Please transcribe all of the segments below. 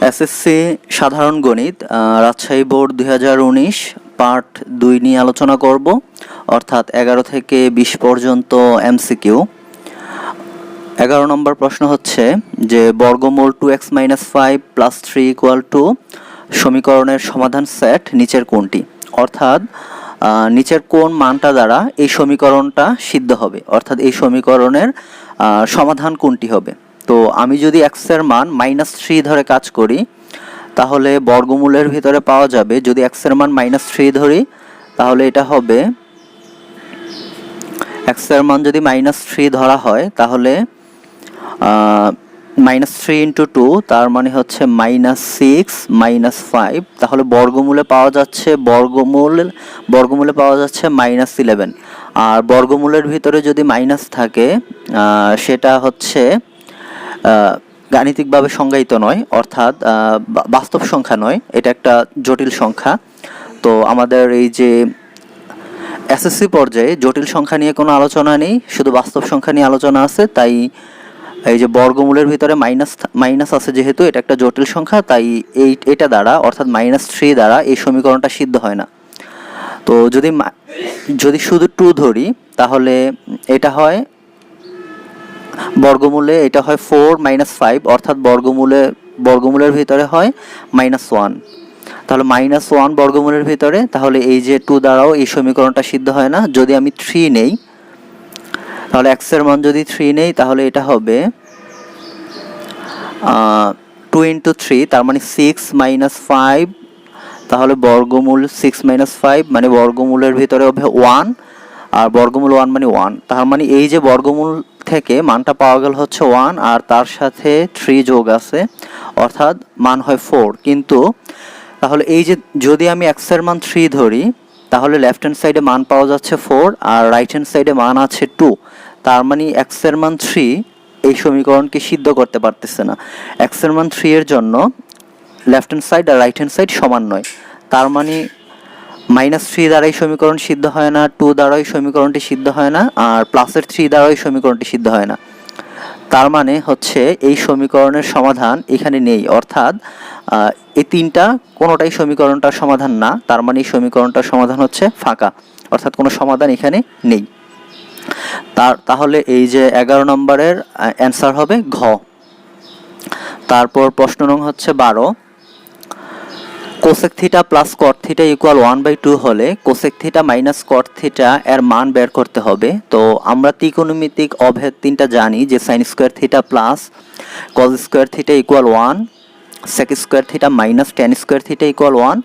SSC সাধারণ গণিত Rajshahi board 2019 part 2 নিয়ে আলোচনা করব, অর্থাৎ 11 থেকে 20 পর্যন্ত এমসিকিউ। 11 নম্বর প্রশ্ন হচ্ছে যে বর্গমূল 2x - 5 + 3 = সমীকরণের সমাধান সেট নিচের কোনটি, অর্থাৎ নিচের কোন মানটা দ্বারা এই সমীকরণটা সিদ্ধ হবে, অর্থাৎ এই সমীকরণের সমাধান কোনটি হবে। তো আমি যদি x এর মান -3 ধরে কাজ করি তাহলে বর্গমূলের ভিতরে পাওয়া যাবে, যদি x এর মান -3 ধরি তাহলে এটা হবে, x এর মান যদি -3 ধরা হয় তাহলে -3 × 2 তার মানে হচ্ছে -6 - 5, তাহলে বর্গমূলে পাওয়া যাচ্ছে বর্গমূলে পাওয়া যাচ্ছে -11। আর বর্গমূলের ভিতরে যদি মাইনাস থাকে সেটা হচ্ছে গাণিতিকভাবে সংজ্ঞায়িত নয়, অর্থাৎ বাস্তব সংখ্যা নয়, এটা একটা জটিল সংখ্যা। তো আমাদের এই যে এসএসসি পর্যায়ে জটিল সংখ্যা নিয়ে কোনো আলোচনা নেই, শুধু বাস্তব সংখ্যা নিয়ে আলোচনা আছে। তাই এই যে বর্গমূলের ভিতরে মাইনাস আছে, যেহেতু এটা একটা জটিল সংখ্যা, তাই এটা দ্বারা অর্থাৎ -3 দ্বারা এই সমীকরণটা সিদ্ধ হয় না। তো যদি শুধু 2 ধরি তাহলে এটা হয় বর্গমূলে, এটা হয় 4 - 5, অর্থাৎ বর্গমূলের ভিতরে হয় -1। তাহলে -1 বর্গমূলের ভিতরে, তাহলে এই যে 2 দ্বারাও এই সমীকরণটা সিদ্ধ হয় না। যদি আমি 3 নেই তাহলে x এর মান যদি 3 নেই তাহলে এটা হবে 2 × 3, তার মানে 6 - 5, তাহলে বর্গমূল 6 - 5 মানে বর্গমূলের ভিতরে হবে 1, আর বর্গমূল 1 মানে 1, তার মানে এই যে বর্গমূল থেকে মানটা পাওয়া গেল হচ্ছে 1 আর তার সাথে 3 যোগ আছে, অর্থাৎ মান হয় 4। কিন্তু তাহলে এই যে যদি আমি x এর মান 3 ধরি তাহলে লেফট হ্যান্ড সাইডে মান পাওয়া যাচ্ছে 4 আর রাইট হ্যান্ড সাইডে মান আছে 2, তার মানে x এর মান 3 এই সমীকরণকে সিদ্ধ করতে পারতেছে না। x এর মান 3 এর জন্য লেফট হ্যান্ড সাইড আর রাইট হ্যান্ড সাইড সমান নয়, তার মানে -3 দ্বারাই সমীকরণ সিদ্ধ হয় না, 2 দ্বারাই সমীকরণটি সিদ্ধ হয় না, আর +3 দ্বারাই সমীকরণটি সিদ্ধ হয় না। তার মানে হচ্ছে এই সমীকরণের সমাধান এখানে নেই, অর্থাৎ এই তিনটা কোনোটাই সমীকরণটার সমাধান না, তার মানে এই সমীকরণটার সমাধান হচ্ছে ফাঁকা, অর্থাৎ কোনো সমাধান এখানে নেই। তাহলে এই যে 11 নম্বরের অ্যান্সার হবে ঘ। তারপর প্রশ্ন নং হচ্ছে 12, cosec theta plus cot theta equal 1/2 হলে cosec theta minus cot theta এর মান বের করতে হবে। তো আমরা ত্রিকোণমিতিক অভেদ তিনটা জানি, যে sine square theta plus cos square theta equal 1, sec square theta minus tan square theta equal 1,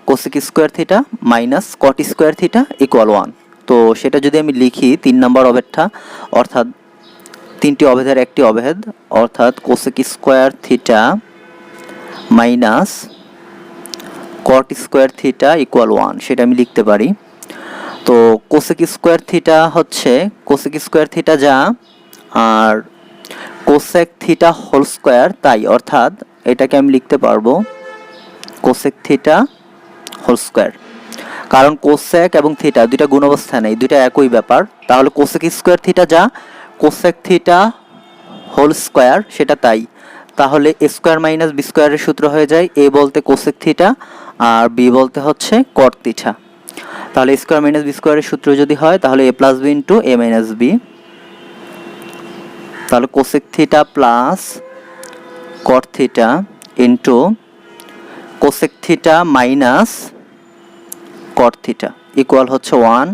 cosec square theta minus cot square theta equal 1। তো সেটা যদি আমি লিখি 3 নম্বর অভেদটা, অর্থাৎ 3টি অভেদের একটি অভেদ, অর্থাৎ cosec square theta minus cot square theta equal 1, সেটা আমি লিখতে পারি। তো কোসেক স্কোয়ার থিটা হচ্ছে কোসেক স্কোয়ার থিটা যা, আর কোসেক থিটা হোল স্কোয়ার তাই, অর্থাৎ এটাকে আমি লিখতে পারবো কোসেক থিটা হোল স্কোয়ার, কারণ কোসেক এবং থিটা দুইটা গুণ অবস্থায় নেই, দুইটা একই ব্যাপার। তাহলে কোসেক স্কোয়ার থিটা যা, কোসেক থিটা হোল স্কোয়ার সেটা তাই। তাহলে a স্কোয়ার মাইনাস b স্কোয়ারের সূত্র হয়ে যায় a বলতে কোসেক থিটা আর b বলতে হচ্ছে কট থিটা। তাহলে a স্কোয়ার মাইনাস b স্কোয়ারের সূত্র যদি হয় তাহলে a plus b into a minus b, তাহলে cosec theta plus cot theta into cosec theta minus cot theta equal হচ্ছে 1।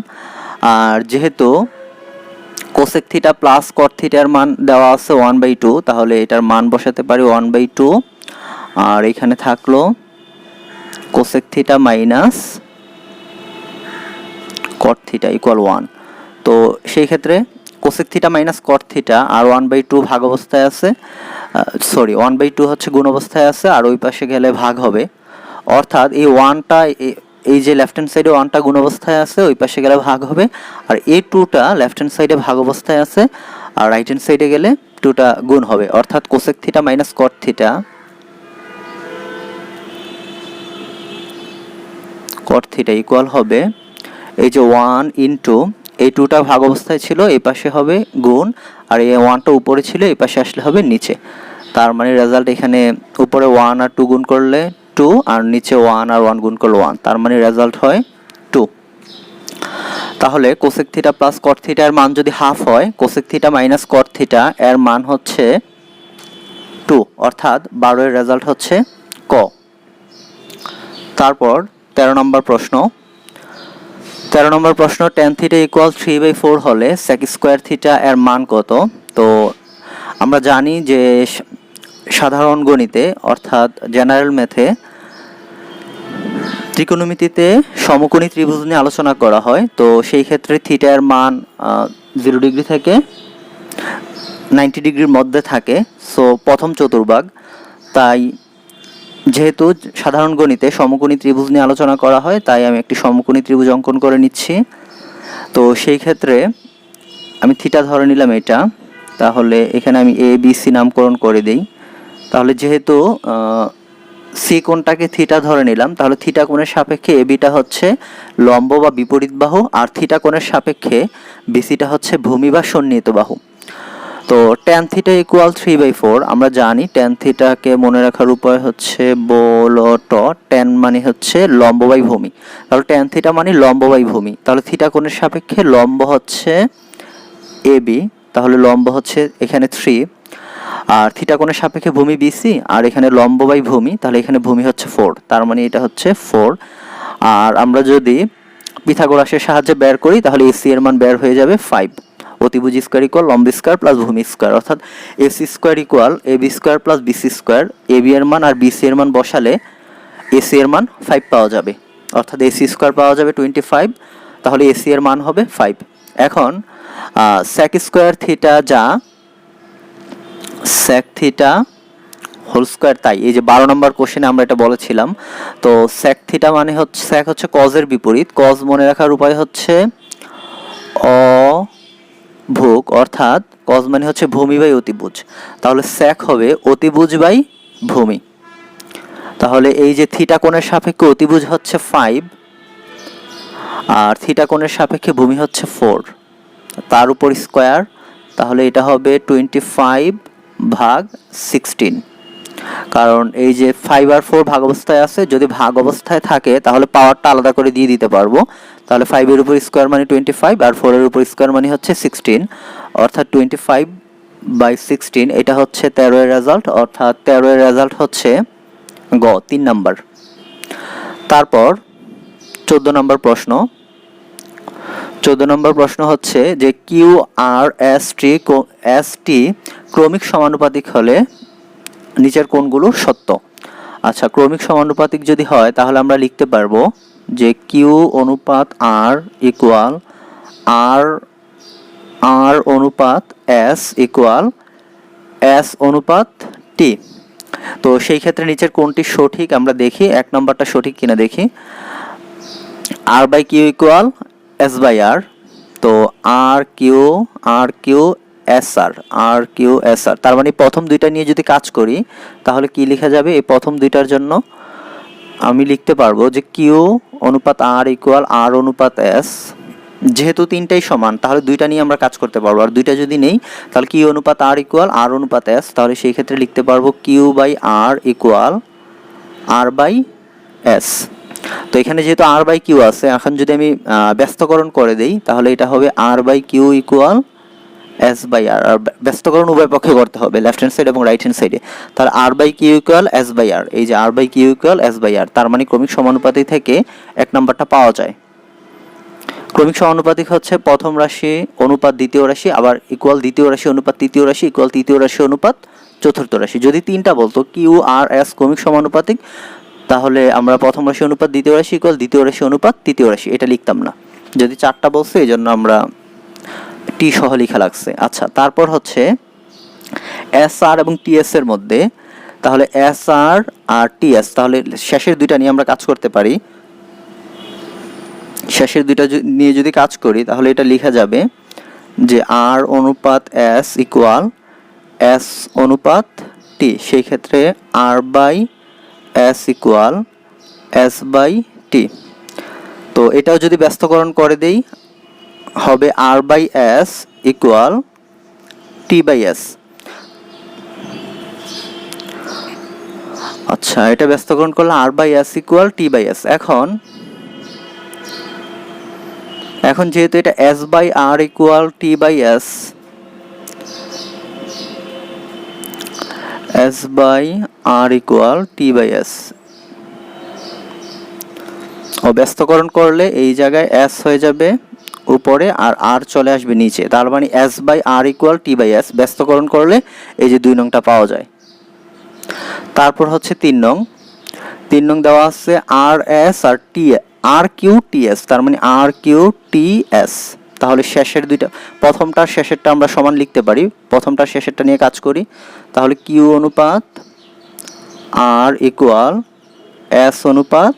আর যেহেতু কোসেক থিটা প্লাস কট থিটার মান দেওয়া আছে 1/2, তাহলে এটার মান বসাতে পারি 1/2, আর এখানে থাকলো cosec theta minus cot theta equal 1। তো সেই ক্ষেত্রে cosec theta minus cot theta আর 1/2 ভাগ অবস্থায় আছে, 1/2 হচ্ছে গুণ অবস্থায় আছে, আর ওই পাশে গেলে ভাগ হবে, অর্থাৎ এই 1টা এই যে লেফট হ্যান্ড সাইডে 1টা গুণ অবস্থায় আছে, ওই পাশে গেলে ভাগ হবে, আর এই 2টা লেফট হ্যান্ড সাইডে ভাগ অবস্থায় আছে আর রাইট হ্যান্ড সাইডে গেলে 2টা গুণ হবে, অর্থাৎ cosec theta minus cot theta equal হবে এই যে 1 ইন্টু এই 2টা ভাগ অবস্থায় ছিল, এই পাশে হবে গুণ, আর এই 1টা উপরে ছিল, এই পাশে আসলে হবে নিচে। তার মানে রেজাল্ট এখানে উপরে 1 আর 2 গুণ করলে 2, আর নিচে 1 আর 1 গুণ করলে 1, তার মানে রেজাল্ট হয় 2। তাহলে cosec theta plus cot theta এর মান যদি হাফ হয়, cosec theta minus cot theta এর মান হচ্ছে 2, অর্থাৎ 12 এর রেজাল্ট হচ্ছে ক। তারপর 13 নম্বর প্রশ্ন। 13 নম্বর প্রশ্ন, tan থিটা ইকুয়াল 3/4 হলে sec স্কয়ার থিটা এর মান কত? তো আমরা জানি যে সাধারণ গণিতে অর্থাৎ জেনারেল ম্যাথে ত্রিকোণমিতিতে সমকোণী ত্রিভুজ নিয়ে আলোচনা করা হয়। তো সেই ক্ষেত্রে থিটা এর মান 0 ডিগ্রি থেকে 90 ডিগ্রির মধ্যে থাকে, সো প্রথম চতুর্ভাগ। তাই যেহেতু সাধারণ গণিতে সমকোণী ত্রিভুজ নিয়ে আলোচনা করা হয়, তাই আমি একটি সমকোণী ত্রিভুজ অঙ্কন করে নিচ্ছি। তো সেই ক্ষেত্রে আমি থিটা ধরে নিলাম এটা, তাহলে এখানে আমি এ বি সি নামকরণ করে দেই। তাহলে যেহেতু সি কোণটাকে থিটা ধরে নিলাম, তাহলে থিটা কোণের সাপেক্ষে এ বিটা হচ্ছে লম্ব বা বিপরীত বাহু, আর থিটা কোণের সাপেক্ষে বিসিটা হচ্ছে ভূমি বা সন্নিহিত বাহু। তো tan থিটা ইকুয়াল 3/4, আমরা জানি tan থিটাকে মনে রাখার উপায় হচ্ছে বলট, tan মানে হচ্ছে লম্ব বাই ভূমি, তাহলে tan থিটা মানে লম্ব বাই ভূমি। তাহলে থিটা কোণের সাপেক্ষে লম্ব হচ্ছে AB, তাহলে লম্ব হচ্ছে এখানে 3, আর থিটা কোণের সাপেক্ষে ভূমি BC, আর এখানে লম্ব বাই ভূমি, তাহলে এখানে ভূমি হচ্ছে 4, তার মানে এটা হচ্ছে 4। আর আমরা যদি পিথাগোরাসের সাহায্যে বের করি, তাহলে AC এর মান বের হয়ে যাবে 5। অতিভুজ স্কয়ার ইকুয়াল লম্ব স্কয়ার প্লাস ভূমি স্কয়ার, অর্থাৎ AC square equal AB square plus BC square. AB এর মান আর BC এর মান বসালে AC এর মান 5 পাওয়া যাবে, অর্থাৎ AC স্কয়ার পাওয়া যাবে 25, তাহলে AC এর মান হবে 5। এখন sec স্কয়ার থিটা যা sec থিটা হোল স্কয়ার, তাই এই যে 12 নম্বর কোশ্চেনে আমরা এটা বলেছিলাম। তো sec থিটা মানে হচ্ছে sec হচ্ছে cos এর বিপরীত, cos মনে রাখার উপায় হচ্ছে অভুক, অর্থাৎ cos মানে হচ্ছে ভূমি বাই অতিভুজ, তাহলে sec হবে অতিভুজ বাই ভূমি। তাহলে এই যে থিটা কোণের সাপেক্ষে অতিভুজ হচ্ছে 5, আর থিটা কোণের সাপেক্ষে ভূমি হচ্ছে 4, তার উপর স্কয়ার, তাহলে এটা হবে 25/16। কারণ এই যে 5 আর 4 ভাগ অবস্থায় আছে, যদি ভাগ অবস্থায় থাকে তাহলে পাওয়ারটা আলাদা করে দিয়ে দিতে পারবো। তাহলে 5 এর উপর স্কয়ার মানে 25, আর 4 এর উপর স্কয়ার মানে হচ্ছে 16, অর্থাৎ 25/16। এটা হচ্ছে 13 এর রেজাল্ট, অর্থাৎ 13 এর রেজাল্ট হচ্ছে গ, 3 নাম্বার। তারপর 14 নম্বর প্রশ্ন। 14 নম্বর প্রশ্ন হচ্ছে যে কিউ আর এস টি ক্রমিক সমানুপাতিক হলে নিচের কোণগুলো সত্য। আচ্ছা, ক্রমিক সমানুপাতিক যদি হয় তাহলে আমরা লিখতে পারবো যে কিউ অনুপাত আর ইকুয়াল আর অনুপাত এস ইকুয়াল এস অনুপাত টি। তো সেই ক্ষেত্রে নিচের কোণটি সঠিক আমরা দেখি, 1 নম্বরটা সঠিক কিনা দেখি। R by Q equal S by R, তো আর কিউ এস আর, তার মানে প্রথম দুইটা নিয়ে যদি কাজ করি তাহলে কি লেখা যাবে? এই প্রথম দুইটার জন্য আমি লিখতে পারবো যে কিউ অনুপাত আর ইকুয়াল আর অনুপাত এস। যেহেতু তিনটাই সমান তাহলে দুইটা নিয়ে আমরা কাজ করতে পারবো, আর দুইটা যদি নেই তাহলে কিউ অনুপাত আর ইকুয়াল আর অনুপাত এস, তাহলে সেই ক্ষেত্রে লিখতে পারবো Q by R equal R by S. তো এখানে যেহেতু আর বাই কিউ আছে, এখন যদি আমি ব্যস্তকরণ করে দেই তাহলে এটা হবে R by Q equal S by R, আর ব্যস্তকরণ উভয় পক্ষে করতে হবে, লেফট হ্যান্ড সাইড এবং রাইট হ্যান্ড সাইডে। তাহলে R by Q equal S by R, এই যে R by Q equal S by R, তার মানে ক্রমিক সমানুপাতিক থেকে 1 নাম্বারটা পাওয়া যায়। ক্রমিক সমানুপাতিক হচ্ছে প্রথম রাশি অনুপাত দ্বিতীয় রাশি, আবার ইকুয়াল দ্বিতীয় রাশি অনুপাত তৃতীয় রাশি ইকুয়াল তৃতীয় রাশি অনুপাত চতুর্থ রাশি। যদি তিনটা বলতো কিউ আর এস ক্রমিক সমানুপাতিক, তাহলে আমরা প্রথম রাশি অনুপাত দ্বিতীয় রাশি ইকুয়াল দ্বিতীয় রাশি অনুপাত তৃতীয় রাশি, এটা লিখতাম না। যদি 4টা বলছে এই জন্য আমরা টি সহ লেখা লাগছে। আচ্ছা, তারপর হচ্ছে এস আর এবং টিএস এর মধ্যে, তাহলে এস আর আর টিএস, তাহলে শেষের দুইটা নিয়ে আমরা কাজ করতে পারি। শেষের দুইটা নিয়ে যদি কাজ করি তাহলে এটা লেখা যাবে যে আর অনুপাত এস ইকুয়াল এস অনুপাত টি, সেই ক্ষেত্রে R by S equal S by T. তো এটাও যদি ব্যস্তকরণ করে দেই হবে R by S equal T by S. আচ্ছা, এটা ব্যস্তকরণ করলে R by S equal T by S. এখন যেহেতু এটা S by R equal T by S, S by R equal T by S, ও ব্যস্তকরণ করলে এই জায়গায় এস হয়ে যাবে উপরে আর আর চলে আসবে নিচে, তার মানে S by R equal T by S. ব্যস্তকরণ করলে এই যে 2 নংটা পাওয়া যায়। তারপর হচ্ছে 3 নং দেওয়া আছে আর এস আর টি, আর কিউ টি এস, তার মানে আর কিউ টি এস। তাহলে শেষের দুইটা, প্রথমটার শেষেরটা আমরা সমান লিখতে পারি, প্রথমটার শেষেরটা নিয়ে কাজ করি। তাহলে কিউ অনুপাত আর ইকুয়াল এস অনুপাত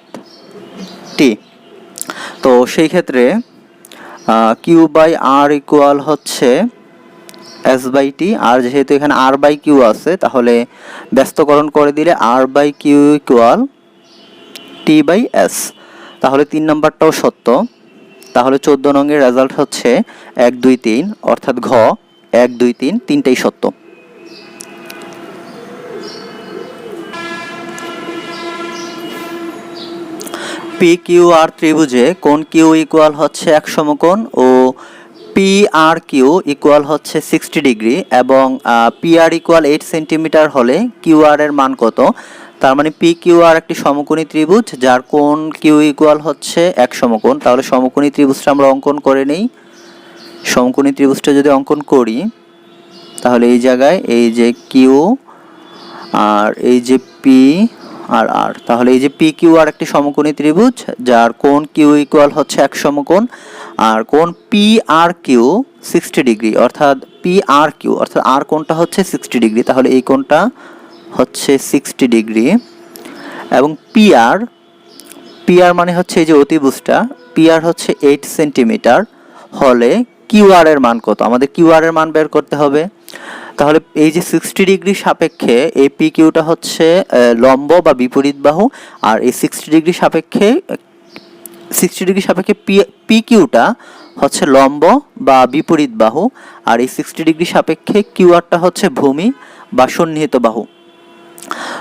টি। তো সেই ক্ষেত্রে কিউ বাই আর ইকুয়াল হচ্ছে এস বাই টি, আর যেহেতু এখানে আর বাই কিউ আছে তাহলে ব্যস্তকরণ করে দিলে R by Q equal T by S. তাহলে 3 নম্বরটাও সত্য। তাহলে 14 নংয়ের রেজাল্ট হচ্ছে 1 2 3, অর্থাৎ ঘ 1 2 3 তিনটাই সত্য। পি কিউ আর ত্রিভুজে কোণ কিউ ইকুয়াল হচ্ছে 1 সমকোণ O P R Q equal হচ্ছে 60 ডিগ্রি এবং পি আর ইকুয়াল 8 সেন্টিমিটার হলে কিউ আর এর মান কত? তার মানে পি কিউ আর একটি সমকোণী ত্রিভুজ যার কোণ কিউ ইকুয়াল হচ্ছে 1 সমকোণ। তাহলে সমকোণী ত্রিভুজটা আমরা অঙ্কন করে নেই। সমকোণী ত্রিভুজটা যদি অঙ্কন করি তাহলে এই জায়গায় এই যে কিউ আর এই যে পি আর আর, তাহলে এই যে পি কিউ আর একটি সমকোণী ত্রিভুজ যার কোণ কিউ ইকুয়াল হচ্ছে 1 সমকোণ আর কোণ পি আর কিউ 60 ডিগ্রি, অর্থাৎ পি আর কিউ অর্থাৎ আর কোণটা হচ্ছে 60 ডিগ্রি। তাহলে এই কোণটা হচ্ছে 60 ডিগ্রি এবং পি আর মানে হচ্ছে এই যে অতিভুজটা, পি আর হচ্ছে 8 সেন্টিমিটার হলে কিউ আর এর মান কত? আমাদের কিউ আর এর মান বের করতে হবে। তাহলে এই যে 60 ডিগ্রি সাপেক্ষে এই পি কিউটা হচ্ছে লম্ব বা বিপরীত বাহু, আর এই 60 ডিগ্রি সাপেক্ষে পি কিউটা হচ্ছে লম্ব বা বিপরীত বাহু, আর এই 60 ডিগ্রি সাপেক্ষে কিউ আরটা হচ্ছে ভূমি বা সন্নিহিত বাহু।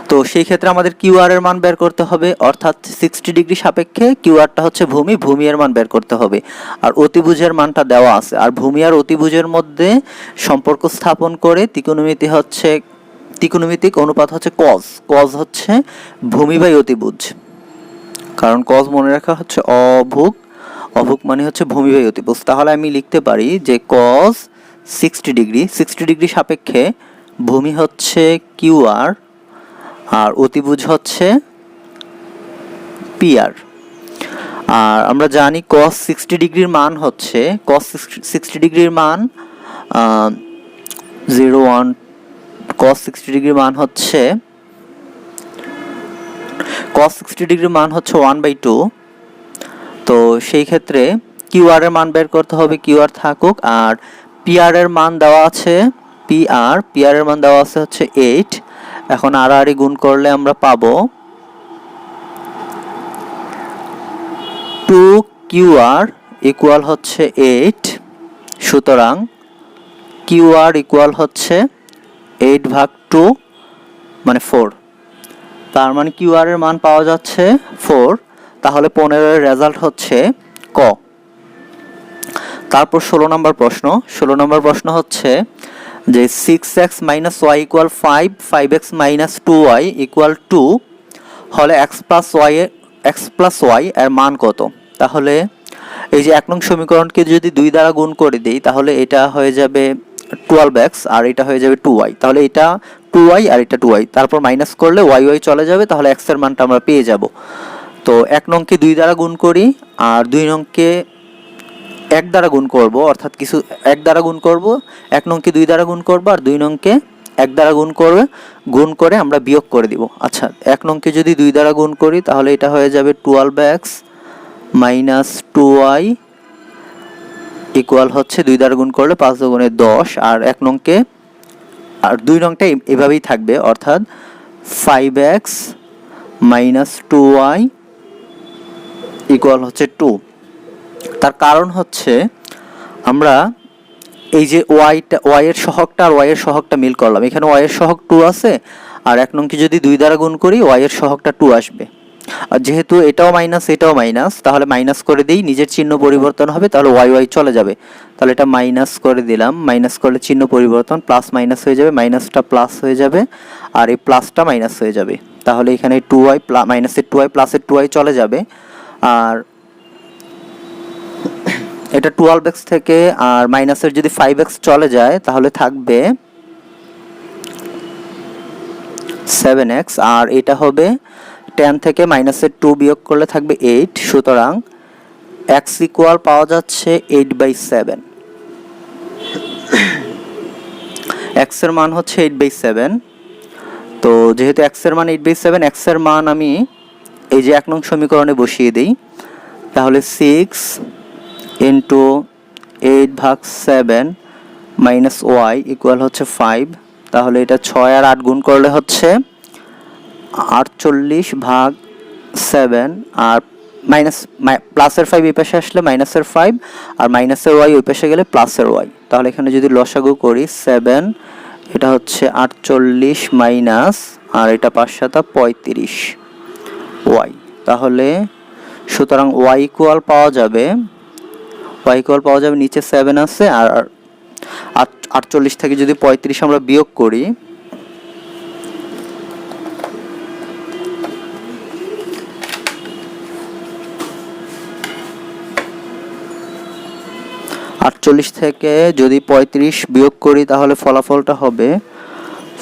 তো সেই ক্ষেত্রে আমাদের কিউ আর এর মান বের করতে হবে, অর্থাৎ 60 ডিগ্রি সাপেক্ষে কিউ আরটা হচ্ছে ভূমি এর মান বের করতে হবে। আর অতিভুজের মানটা দেওয়া আছে, আর ভূমি আর অতিভুজের মধ্যে সম্পর্ক স্থাপন করে ত্রিকোণমিতিক অনুপাত হচ্ছে কজ হচ্ছে ভূমি বাই অতিভুজ। কারণ কজ মনে রাখা হচ্ছে অভুক মানে হচ্ছে ভূমি বাই অতিভুজ। তাহলে আমি লিখতে পারি যে কজ 60 ডিগ্রি সাপেক্ষে ভূমি হচ্ছে কিউ আর আর অতিভুজ হচ্ছে পি আর। আর আমরা জানি cos 60 ডিগ্রির মান হচ্ছে cos 60 ডিগ্রির মান 0 1, cos 60 ডিগ্রির মান হচ্ছে 1/2। তো সেই ক্ষেত্রে কিউ আর এর মান বের করতে হবে, কিউ আর থাকুক, আর পি আর এর মান দেওয়া আছে পি আর এর মান দেওয়া আছে হচ্ছে 8। এখন আর গুণ করলে আমরা পাবো 2 কিউ আর ইকুয়াল হচ্ছে 8। সুতরাং কিউ আর ইকুয়াল হচ্ছে 8/2 মানে 4। তার মানে কিউ আর এর মান পাওয়া যাচ্ছে 4। তাহলে 15 এর রেজাল্ট হচ্ছে ক। তারপর 16 নম্বর প্রশ্ন হচ্ছে যে 6x - y = 5, 5x - 2y = 2 হলে x plus y এর মান কত? তাহলে এই যে 1 নং সমীকরণকে যদি 2 দ্বারা গুণ করে দেই তাহলে এটা হয়ে যাবে 12x আর এটা হয়ে যাবে 2y। তাহলে এটা 2y আর এটা 2y, তারপর মাইনাস করলে y চলে যাবে, তাহলে x এর মানটা আমরা পেয়ে যাব। তো 1 নংকে 2 দ্বারা গুণ করি আর 2 নংকে 1 দ্বারা গুণ করব, অর্থাৎ কিছু 1 দ্বারা গুণ করব, 1 নংকে 2 দ্বারা গুণ করব আর 2 নংকে 1 দ্বারা গুণ করে আমরা বিয়োগ করে দিব। আচ্ছা, 1 নংকে যদি 2 দ্বারা গুণ করি তাহলে এটা হয়ে যাবে 12x - 2y ইকুয়াল হচ্ছে 2 দ্বারা গুণ করলে 5 × 10, আর 1 নংকে আর 2 নংটা এভাবেই থাকবে, অর্থাৎ 5x - 2y ইকুয়াল হচ্ছে 2। তার কারণ হচ্ছে আমরা এই যে y এর সহগটা আর y এর সহগটা মিল করলাম, এখানে y এর সহগ 2 আছে আর 1 নংকে যদি 2 দ্বারা গুণ করি y এর সহগটা 2 আসবে। আর যেহেতু এটাও মাইনাস তাহলে মাইনাস করে দিই, নিজের চিহ্ন পরিবর্তন হবে, তাহলে y চলে যাবে। তাহলে এটা মাইনাস করে দিলাম, মাইনাস করলে চিহ্ন পরিবর্তন, প্লাস মাইনাস হয়ে যাবে, মাইনাসটা প্লাস হয়ে যাবে আর এই প্লাসটা মাইনাস হয়ে যাবে। তাহলে এখানে 2y মাইনাসের 2y প্লাসের 2y চলে যাবে। আর এটা 12x থেকে আর মাইনাসের যদি 5x চলে যায় তাহলে থাকবে 7x, আর এটা হবে 10 থেকে মাইনাসের 2 বিয়োগ করলে থাকবে 8। সুতরাং x ইকুয়াল পাওয়া যাচ্ছে 8/7। x এর মান হচ্ছে 8/7। তো যেহেতু x এর মান 8/7, x এর মান আমি এই যে 1 নং সমীকরণে বসিয়ে দিই। তাহলে 6 ইন্টু 8/7 মাইনাস y ইকুয়াল হচ্ছে 5। তাহলে এটা 6 আর 8 গুণ করলে হচ্ছে 48/7, আর মাইনাস প্লাসের 5 এই পাশে আসলে মাইনাসের 5, আর মাইনাসের y ওই পাশে গেলে প্লাসের y। তাহলে এখানে যদি লসাগু করি 7, এটা হচ্ছে 48 মাইনাস, আর এটা 5 7 35 y। তাহলে সুতরাং y ইকুয়াল পাওয়া যাবে নিচে 7 আছে, আর 48 থেকে যদি 35 আমরা বিয়োগ করি, থেকে যদি 35 বিয়োগ করি তাহলে ফলাফলটা হবে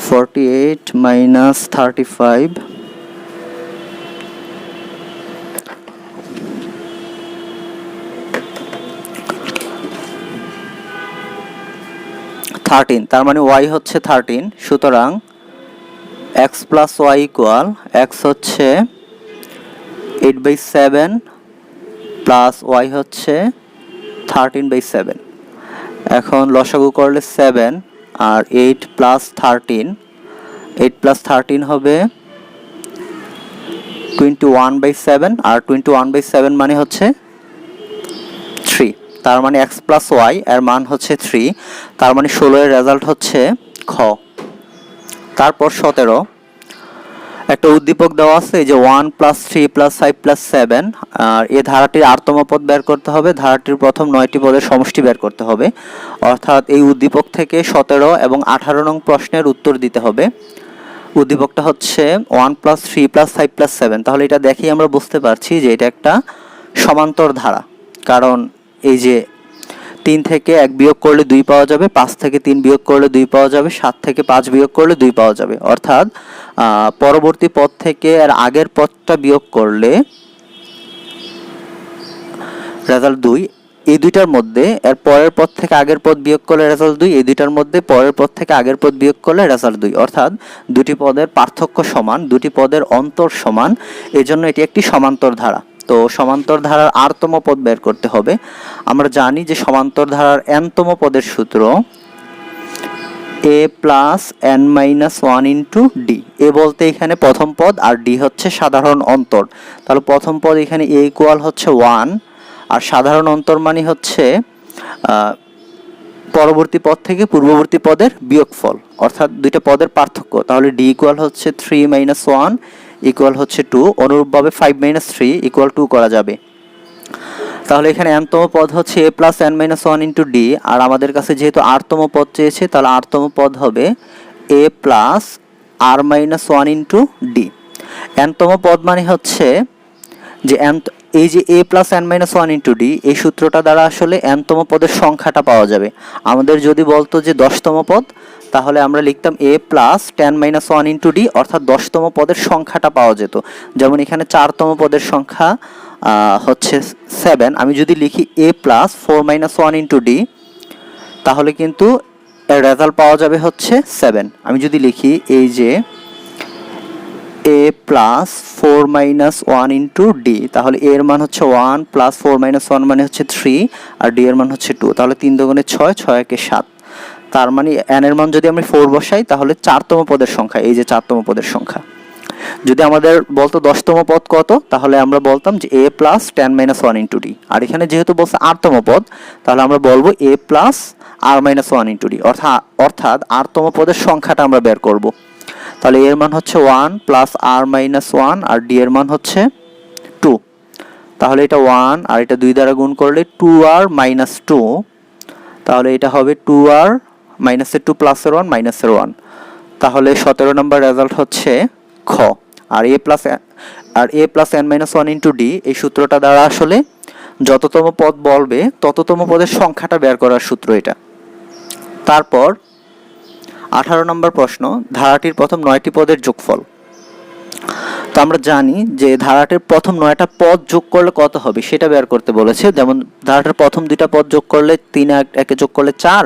48 মাইনাস 35 13। তার মানে y হচ্ছে 13। সুতরাং x plus y equal x হচ্ছে 8/7 প্লাস y হচ্ছে 13/7। এখন লসাগু করলে 7 আর 8 প্লাস 13 হবে 21/7, আর 21/7 মানে হচ্ছে 3। তার মানে x প্লাস y এর মান হচ্ছে 3। তার মানে 16 এর রেজাল্ট হচ্ছে খ। তারপর 17 একটা উদ্দীপক দেওয়া আছে যে 1 + 3 + 5 + 7, আর এই ধারাটির আরতম পদ বের করতে হবে, ধারাটির প্রথম 9টি পদের সমষ্টি বের করতে হবে। অর্থাৎ এই উদ্দীপক থেকে 17 এবং 18 নং প্রশ্নের উত্তর দিতে হবে। উদ্দীপকটা হচ্ছে 1 + 3 + 5 + 7। তাহলে এটা দেখেই আমরা বুঝতে পারছি যে এটা একটা সমান্তর ধারা, কারণ এই যে 3 থেকে 1 বিয়োগ করলে 2 পাওয়া যাবে, 5 থেকে 3 বিয়োগ করলে 2 পাওয়া যাবে, 7 থেকে 5 বিয়োগ করলে 2 পাওয়া যাবে। অর্থাৎ পরবর্তী পদ থেকে এর আগের পদটা বিয়োগ করলে রেজাল্ট 2। এই দুইটার মধ্যে এর পরের পদ থেকে আগের পদ বিয়োগ করলে রেজাল্ট 2, এই দুইটার মধ্যে পরের পদ থেকে আগের পদ বিয়োগ করলে রেজাল্ট 2। অর্থাৎ দুটি পদের পার্থক্য সমান, দুটি পদের অন্তর সমান, এজন্য এটি একটি সমান্তর ধারা। তো সমান্তর ধারার r-তম পদ বের করতে হবে। আমরা জানি যে সমান্তর ধারার n-তম পদের সূত্র a + n-1 * d। a বলতে এখানে প্রথম পদ, আর d হচ্ছে সাধারণ অন্তর। তাহলে প্রথম পদ এখানে a ইকুয়াল হচ্ছে 1, আর সাধারণ অন্তর মানে হচ্ছে পরবর্তী পদ থেকে পূর্ববর্তী পদের বিয়োগফল, অর্থাৎ দুইটা পদের পার্থক্য। তাহলে d ইকুয়াল হচ্ছে 3 - 1 ইকুয়াল হচ্ছে 2। অনুরূপভাবে 5 - 3 ইকুয়াল 2 করা যাবে। তাহলে এখানে n-তম পদ হচ্ছে a + n-1 * d, আর আমাদের কাছে যেহেতু r-তম পদ চেয়েছে তাহলে r-তম পদ হবে a + r-1 * d। n-তম পদ মানে হচ্ছে যে এই যে a + n-1 * d, এই সূত্রটা দ্বারা আসলে n-তম পদের সংখ্যাটা পাওয়া যাবে। আমাদের যদি বলতো যে 10তম পদ, তাহলে আমরা লিখতাম a + 10-1 * d, অর্থাৎ 10তম পদের সংখ্যাটা পাওয়া যেত। যেমন এখানে 4তম পদের সংখ্যা হচ্ছে 7, আমি যদি লিখি a + 4-1 * d, তাহলে কিন্তু এর রেজাল্ট পাওয়া যাবে হচ্ছে 7। আমি যদি লিখি এই যে a + 4-1 * d, তাহলে a এর মান হচ্ছে 1 + 4-1 মানে হচ্ছে 3, আর d এর মান হচ্ছে 2। তাহলে 3 × 6 = 6 × 7। তার মানে n এর মান যদি আমি 4 বসাই তাহলে 4তম পদের সংখ্যা, এই যে 4তম পদের সংখ্যা। যদি আমাদের বলতো 10তম পদ কত, তাহলে আমরা বলতাম যে a + 10-1 * d। আর এখানে যেহেতু বলছে 8তম পদ, তাহলে আমরা বলবো a + r-1 * d, অর্থাৎ 8তম পদের সংখ্যাটা আমরা বের করব। তাহলে এর মান হচ্ছে 1 প্লাস আর মাইনাস 1 আর ডি এর মান হচ্ছে 2। তাহলে এটা 1 আর এটা 2 দ্বারা গুণ করলে 2r মাইনাস 2, তাহলে এটা হবে 2r মাইনাসের 2 প্লাসের 1 মাইনাসের 1। তাহলে 17 নম্বর রেজাল্ট হচ্ছে খ। আর A plus N minus 1 into D, এই সূত্রটা দ্বারা আসলে যততম পদ বলবে তততম পদের সংখ্যাটা বের করার সূত্র এটা। তারপর 18 নম্বর প্রশ্ন, ধারাটির প্রথম 9টি পদের যোগফল। তো আমরা জানি যে ধারাটির প্রথম 9টা পদ যোগ করলে কত হবে সেটা বের করতে বলেছে। যেমন ধারাটির প্রথম 2টা পদ যোগ করলে 3 একে যোগ করলে 4,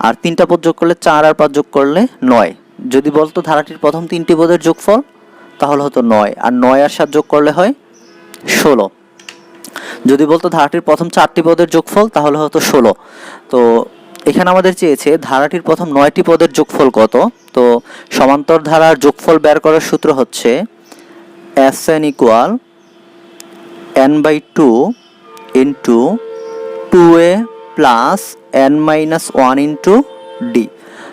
আর 3টা পদ যোগ করলে 4 আর 5 যোগ করলে 9। যদি বলতো ধারাটির প্রথম 3টি পদের যোগফল, তাহলে হতো 9, আর 9 আর 7 যোগ করলে হয় 16। যদি বলতো ধারাটির প্রথম 4টি পদের যোগফল, তাহলে হতো 16। তো এখানে আমাদের চেয়েছে ধারাটির প্রথম 9টি পদের যোগফল কত। তো সমান্তর ধারার যোগফল বের করার সূত্র হচ্ছে Sn equal n/2 into 2a plus n minus 1 into D.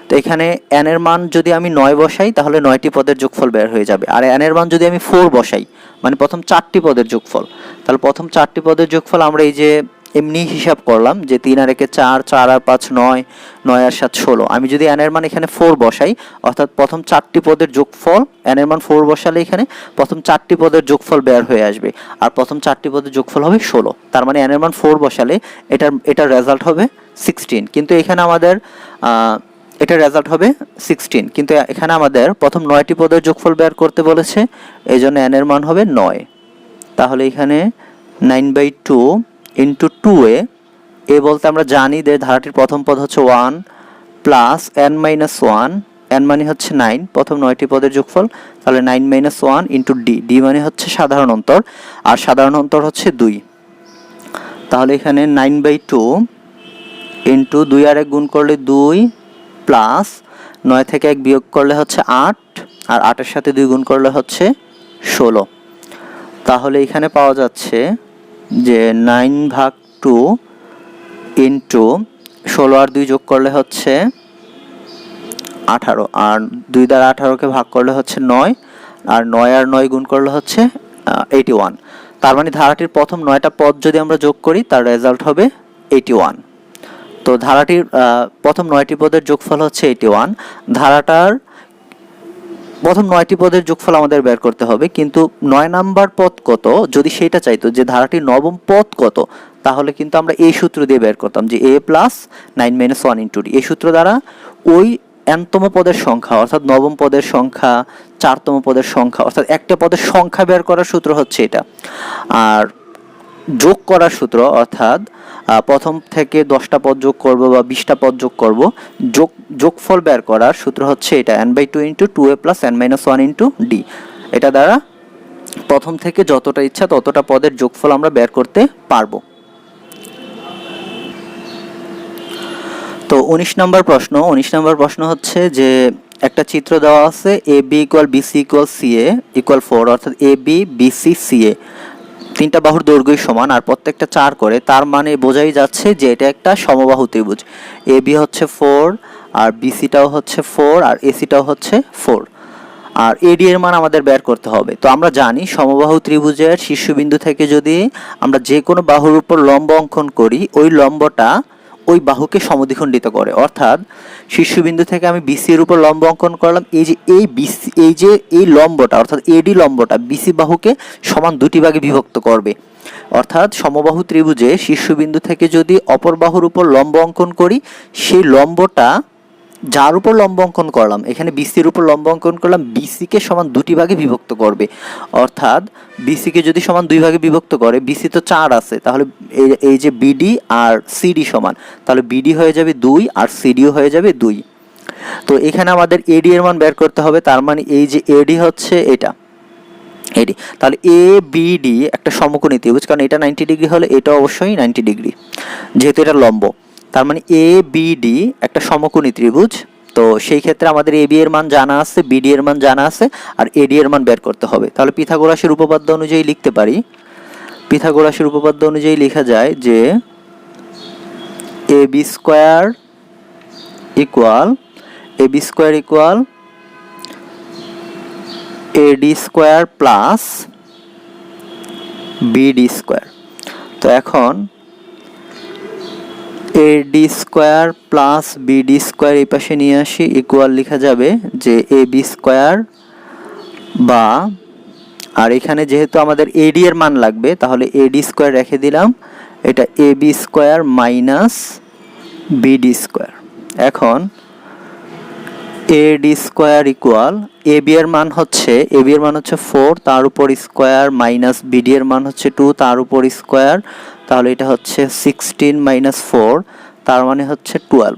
তো এখানে n এর মান যদি আমি 9 বসাই তাহলে 9টি পদের যোগফল বের হয়ে যাবে, আর n এর মান যদি আমি 4 বসাই মানে প্রথম 4টি পদের যোগফল, তাহলে প্রথম 4টি পদের যোগফল আমরা এই যে এমনি হিসাব করলাম যে 3 আর 1 4, 4 আর 5 9, 9 আর 7 16। আমি যদি n এর মান এখানে 4 বসাই, অর্থাৎ প্রথম 4টি পদের যোগফল n এর মান 4 বসালে এখানে প্রথম 4টি পদের যোগফল বের হয়ে আসবে, আর প্রথম 4টি পদের যোগফল হবে 16। তার মানে n এর মান 4 বসালে এটার রেজাল্ট হবে 16। কিন্তু এখানে আমাদের এটার রেজাল্ট হবে 16, কিন্তু এখানে আমাদের প্রথম 9টি পদের যোগফল বের করতে বলেছে, এই জন্য n এর মান হবে 9। তাহলে এখানে 9/2 ইন্টু 2a, এ বলতে আমরা জানি যে ধারাটির প্রথম পদ হচ্ছে 1 প্লাস n মাইনাস 1, n মানে হচ্ছে 9, প্রথম 9টি পদের যোগফল, তাহলে 9 মাইনাস 1 ইন্টু ডি, ডি মানে হচ্ছে সাধারণ অন্তর, আর সাধারণ অন্তর হচ্ছে 2। তাহলে এখানে 9/2 ইন্টু 2 আর 1 গুণ করলে 2 প্লাস 9 থেকে 1 বিয়োগ করলে হচ্ছে 8, আর 8 এর সাথে 2 গুণ করলে হচ্ছে 16। তাহলে এখানে পাওয়া যাচ্ছে যে 9/2 ইন্টু 16 আর 2 যোগ করলে হচ্ছে 18, আর 2 দ্বারা 18কে ভাগ করলে হচ্ছে 9, আর 9 আর 9 গুণ করলে হচ্ছে 81। তার মানে ধারাটির প্রথম 9টা পদ যদি আমরা যোগ করি তার রেজাল্ট হবে 81। তো ধারাটির প্রথম 9টি পদের যোগফল হচ্ছে 81। ধারাটার প্রথম 9টি পদের যোগফল আমাদের বের করতে হবে, কিন্তু 9 নাম্বার পদ কত যদি সেটা চাইতো যে ধারাটির নবম পদ কত, তাহলে কিন্তু আমরা এই সূত্র দিয়ে বের করতাম যে a plus 9 minus 1 into D. এই সূত্র দ্বারা ওই nতম পদের সংখ্যা অর্থাৎ নবম পদের সংখ্যা, 4তম পদের সংখ্যা অর্থাৎ একটা পদের সংখ্যা বের করার সূত্র হচ্ছে এটা। আর যোগ করার সূত্র অর্থাৎ প্রথম থেকে 10টা পদ যোগ করব বা 20টা পদ যোগ করব, যোগফল বের করার সূত্র হচ্ছে এটা n/2 into 2a plus n minus 1 into D. এটা দ্বারা প্রথম থেকে যতটা ইচ্ছা ততটা পদের যোগফল আমরা বের করতে পারবো। তো 19 নম্বর প্রশ্ন হচ্ছে যে একটা চিত্র দেওয়া আছে AB equal BC equal CA equal 4, অর্থাৎ AB BC CA তিনটা বাহুর দৈর্ঘ্যই সমান আর প্রত্যেকটা 4 করে, তার মানে বোঝাই যাচ্ছে যে এটা একটা সমবাহু ত্রিভুজ। AB হচ্ছে 4, আর BCটাও হচ্ছে 4, আর ACটাও হচ্ছে 4, আর AD এর মান আমাদের বের করতে হবে। তো আমরা জানি সমবাহু ত্রিভুজের শীর্ষবিন্দু থেকে যদি আমরা যে কোনো বাহুর উপর লম্ব অঙ্কন করি, ওই লম্বটা ওই বাহুকে সমদ্বিখণ্ডিত করে। অর্থাৎ শীর্ষবিন্দু থেকে আমি BC এর উপর লম্ব অঙ্কন করলাম, এই লম্বটা অর্থাৎ AD লম্বটা BC বাহুকে সমান দুটি ভাগে বিভক্ত করবে। অর্থাৎ সমবাহু ত্রিভুজে শীর্ষবিন্দু থেকে যদি অপর বাহুর উপর লম্ব অঙ্কন করি, সেই লম্বটা যার উপর লম্ব অঙ্কন করলাম, এখানে বিসির উপর লম্ব অঙ্কন করলাম, বিসিকে সমান দুটি ভাগে বিভক্ত করবে। অর্থাৎ বিসিকে যদি সমান দুই ভাগে বিভক্ত করে, বিসি তো 4 আছে, তাহলে এই যে বিডি আর সিডি সমান, তাহলে বিডি হয়ে যাবে 2 আর সিডিও হয়ে যাবে 2। তো এখানে আমাদের এডি এর মান বের করতে হবে, তার মানে এই যে এডি হচ্ছে এটা এডি, তাহলে এ বিডি একটা সমকোণী ত্রিভুজ, কারণ এটা 90 ডিগ্রি হলে এটা অবশ্যই 90 ডিগ্রি, যেহেতু এটা লম্ব। তার মানে এ বিডি একটা সমকোণী ত্রিভুজ। তো সেই ক্ষেত্রে আমাদের এবি এর মান জানা আছে, বিডি এর মান জানা আছে, আর এডি এর মান বের করতে হবে। তাহলে পিথাগোরাসের উপপাদ্য অনুযায়ী লিখতে পারি, পিথাগোরাসের উপপাদ্য অনুযায়ী লেখা যায় যে AB square equal AD square plus BD square. তো এখন AD square plus BD square এই পাশে নিয়ে আসি, ইকুয়াল লেখা যাবে যে এবি স্কোয়ার বা, আর এখানে যেহেতু আমাদের এডি এর মান লাগবে তাহলে এডি স্কোয়ার রেখে দিলাম, এটা AB square minus BD square. এখন এডি স্কোয়ার ইকুয়াল এবি এর মান হচ্ছে 4, তার উপর স্কোয়ার, মাইনাস বিডি এর মান হচ্ছে 2, তার উপর স্কোয়ার, তাহলে এটা হচ্ছে 16 মাইনাস 4, তার মানে হচ্ছে 12।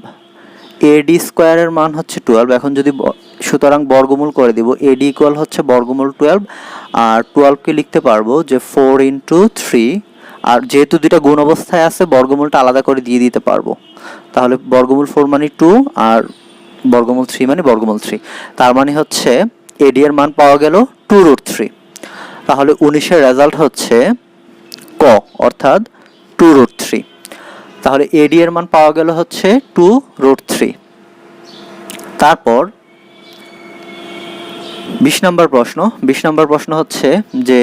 এডি স্কোয়ারের মান হচ্ছে 12। এখন যদি সুতরাং বর্গমূল করে দিব, এডি ইকুয়াল হচ্ছে বর্গমূল 12, আর 12কে লিখতে পারবো যে 4 ইন্টু 3, আর যেহেতু দুইটা গুণ অবস্থায় আছে বর্গমূলটা আলাদা করে দিয়ে দিতে পারবো, তাহলে বর্গমূল 4 মানে 2 আর বর্গমূল 3 মানে বর্গমূল 3, তার মানে হচ্ছে এডি এর মান পাওয়া গেল 2√3। তাহলে 19-এর রেজাল্ট হচ্ছে ক, অর্থাৎ 2√3। তাহলে এডি এর মান পাওয়া গেল হচ্ছে 2√3। তারপর 20 নম্বর প্রশ্ন হচ্ছে যে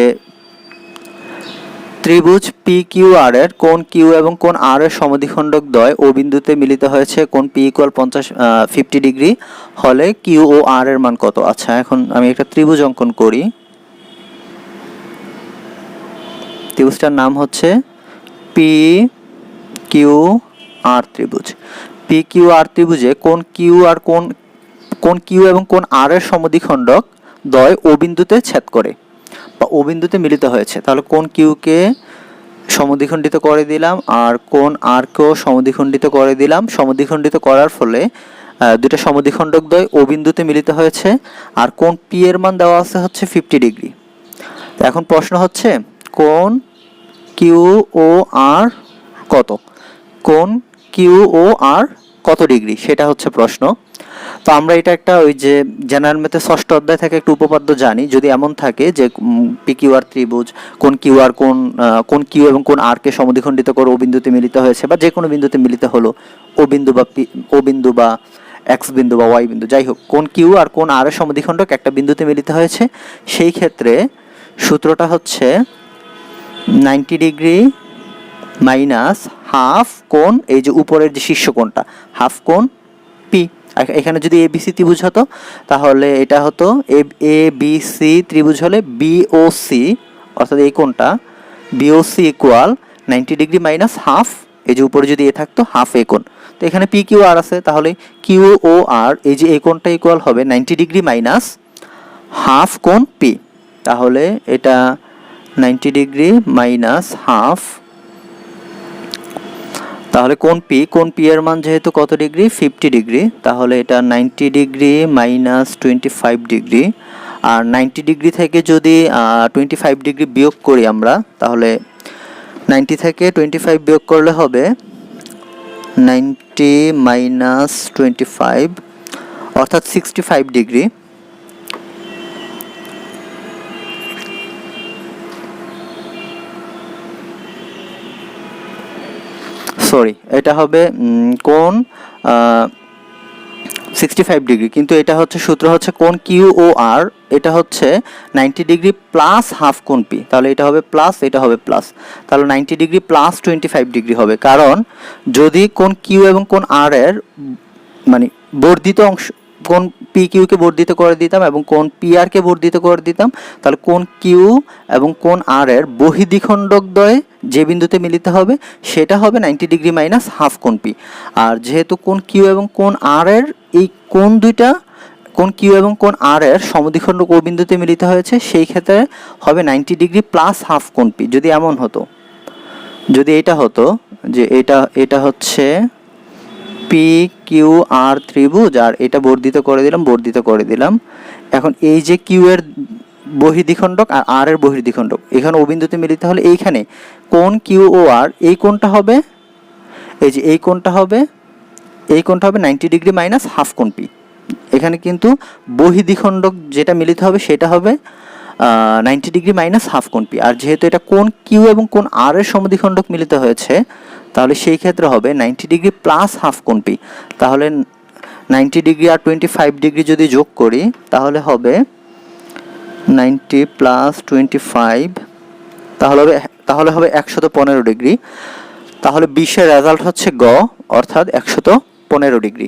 ত্রিভুজ পি কিউ আর এর কোণ কিউ এবং কোণ আর এর সমদ্বিখণ্ডক দ্বয় ও বিন্দুতে মিলিত হয়েছে, কোণ পি ইকুয়াল 50 ডিগ্রি হলে কিউ ও আর এর মান কত? আচ্ছা, এখন আমি একটা ত্রিভুজ অঙ্কন করি। ত্রিভুজটার নাম হচ্ছে পি কিউ আর ত্রিভুজ। পি কিউ আর ত্রিভুজে কোণ কিউ এবং কোণ আর এর সমদ্বিখণ্ডক দ্বয় ও বিন্দুতে ছেদ করে বা ও বিন্দুতে মিলিত হয়েছে। তাহলে কোণ কিউকে সমদ্বিখণ্ডিত করে দিলাম আর কোণ আর কেও সমদ্বিখণ্ডিত করে দিলাম। সমদ্বিখণ্ডিত করার ফলে দুটো সমদ্বিখণ্ডক দ্বয় ও বিন্দুতে মিলিত হয়েছে, আর কোণ পি এর মান দেওয়া আছে হচ্ছে 50 ডিগ্রি। তো এখন প্রশ্ন হচ্ছে কোণ কিউ ও আর কত, কোণ কিউ ও আর কত ডিগ্রি, সেটা হচ্ছে প্রশ্ন। তো আমরা এটা একটা ওই যে জেনারেল ম্যাথে 6ষ্ঠ অধ্যায় থেকে একটা উপপাদ্য জানি, যদি এমন থাকে যে পি কিউ আর ত্রিভুজ কোণ কিউ এবং কোণ আর কে সমদ্বিখণ্ডিত করে ও বিন্দুতে মিলিত হয়েছে, বা যে কোনো বিন্দুতে মিলিত হলো, ও বিন্দু বা এক্স বিন্দু বা ওয়াই বিন্দু, যাই হোক, কোণ কিউ আর কোণ আর এর সমদ্বিখণ্ডক একটা বিন্দুতে মিলিত হয়েছে, সেই ক্ষেত্রে সূত্রটা হচ্ছে 90 ডিগ্রি মাইনাস হাফ কোণ, এই যে উপরের যে শীর্ষ কোণটা, হাফ কোণ পি। এখানে যদি এবিসি ত্রিভুজ হতো তাহলে এটা হতো এ বি সি ত্রিভুজ হলে বিওসি, অর্থাৎ এই কোণটা BOC equal 90 degree minus half, এই যে উপরে যদি এ থাকতো হাফ এ কোণ। তো এখানে পি কিউ আর আছে, তাহলে কিউ ও আর এই যে এই কোণটা ইকুয়াল হবে 90 ডিগ্রি মাইনাস হাফ কোণ পি। তাহলে এটা 90 ডিগ্রি মাইনাস হাফ, তাহলে কোণ পি এর মান যেহেতু কত ডিগ্রি, 50 ডিগ্রি, তাহলে এটা 90 ডিগ্রি মাইনাস 25 ডিগ্রি। আর 90 ডিগ্রি থেকে যদি 25 ডিগ্রি বিয়োগ করি আমরা, তাহলে 90 থেকে 25 বিয়োগ করলে হবে 90 মাইনাস 25, অর্থাৎ 65 ডিগ্রি। সরি, এটা হবে কোণ 65 ডিগ্রি, কিন্তু এটা হচ্ছে সূত্র হচ্ছে কোণ কিউ ও আর, এটা হচ্ছে 90 ডিগ্রি প্লাস হাফ কোণ পি, তাহলে এটা হবে প্লাস, এটা হবে প্লাস, তাহলে 90 ডিগ্রি প্লাস 25 ডিগ্রি হবে। কারণ যদি কোণ কিউ এবং কোণ আর এর মানে বর্ধিত অংশ, কোণ পি কিউকে বর্ধিত করে দিতাম এবং কোণ পি আর কে বর্ধিত করে দিতাম, তাহলে কোণ কিউ এবং কোণ আর এর বহির্দ্বিখণ্ডক দ্বয় যে বিন্দুতে মিলিত হবে সেটা হবে 90 ডিগ্রি মাইনাস হাফ কোণ পি। আর যেহেতু কোণ কিউ এবং কোণ আর এর এই কোণ দুইটা, কোণ কিউ এবং কোণ আর এর সমদ্বিখণ্ডক ও বিন্দুতে মিলিত হয়েছে, সেই ক্ষেত্রে হবে 90 ডিগ্রি প্লাস হাফ কোণ পি। যদি এমন হতো, যদি এটা হতো যে এটা হচ্ছে পি কিউ আর ত্রিভুজ আর এটা বর্ধিত করে দিলাম, এখন এই যে কিউ এর বহির্দ্বিখণ্ডক আর আর এর বহির্দ্বিখণ্ডক এখানে ও বিন্দুতে মিলিত হলে এইখানে কোণ কিউ ও আর এই কোণটা হবে, এই যে এই কোণটা হবে 90 ডিগ্রি মাইনাস হাফ কোণ পি। এখানে কিন্তু বহির্দ্বিখণ্ডক যেটা মিলিত হবে সেটা হবে 90 ডিগ্রি মাইনাস হাফ কোণ পি। আর যেহেতু এটা কোণ কিউ এবং কোণ আর এর সমদ্বিখণ্ডক মিলিত হয়েছে, তাহলে সেই ক্ষেত্রে হবে 90 ডিগ্রি প্লাস হাফ কোণ পি। তাহলে 90 ডিগ্রি আর 25 ডিগ্রি যদি যোগ করি তাহলে হবে 90 প্লাস 25 তাহলে হবে 115 ডিগ্রি। তাহলে 20-এর রেজাল্ট হচ্ছে গ, অর্থাৎ 115 ডিগ্রি।